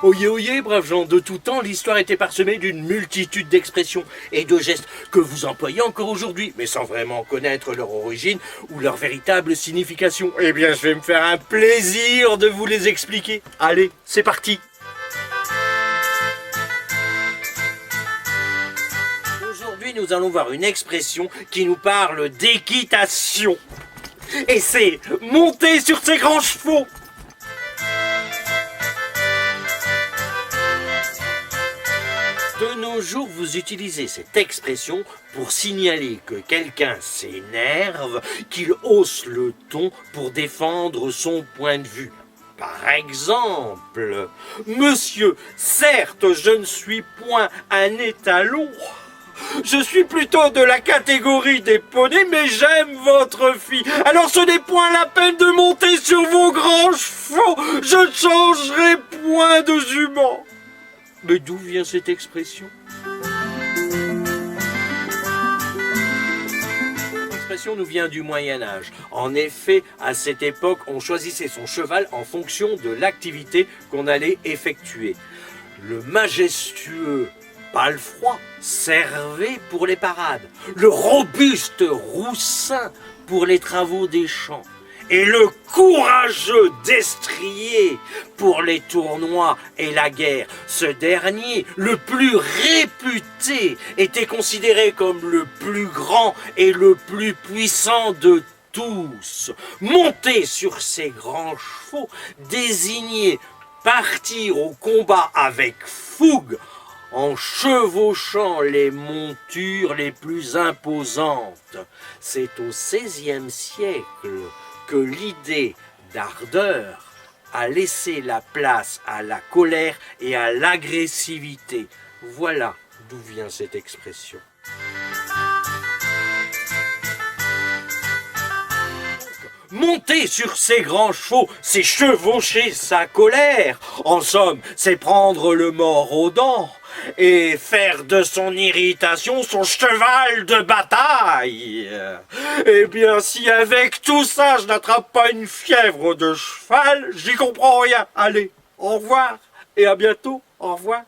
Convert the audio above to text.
Oyez, oyez, braves gens, de tout temps, l'histoire était parsemée d'une multitude d'expressions et de gestes que vous employez encore aujourd'hui, mais sans vraiment connaître leur origine ou leur véritable signification. Eh bien, je vais me faire un plaisir de vous les expliquer. Allez, c'est parti. Aujourd'hui, nous allons voir une expression qui nous parle d'équitation. Et c'est monter sur ses grands chevaux. De nos jours, vous utilisez cette expression pour signaler que quelqu'un s'énerve, qu'il hausse le ton pour défendre son point de vue. Par exemple, monsieur, certes, je ne suis point un étalon. Je suis plutôt de la catégorie des poneys, mais j'aime votre fille. Alors ce n'est point la peine de monter sur vos grands chevaux. Je ne changerai point de jument. Mais d'où vient cette expression? L'expression nous vient du Moyen-Âge. En effet, à cette époque, on choisissait son cheval en fonction de l'activité qu'on allait effectuer. Le majestueux Palefroid servait pour les parades, le robuste Roussin pour les travaux des champs, et le courageux Destrier pour les tournois et la guerre. Ce dernier, le plus réputé, était considéré comme le plus grand et le plus puissant de tous. Monter sur ses grands chevaux désignait partir au combat avec fougue, en chevauchant les montures les plus imposantes. C'est au XVIe siècle que l'idée d'ardeur a laissé la place à la colère et à l'agressivité. Voilà d'où vient cette expression. Monter sur ses grands chevaux, c'est chevaucher sa colère. En somme, c'est prendre le mors aux dents et faire de son irritation son cheval de bataille. Eh bien, si avec tout ça, je n'attrape pas une fièvre de cheval, j'y comprends rien. Allez, au revoir et à bientôt. Au revoir.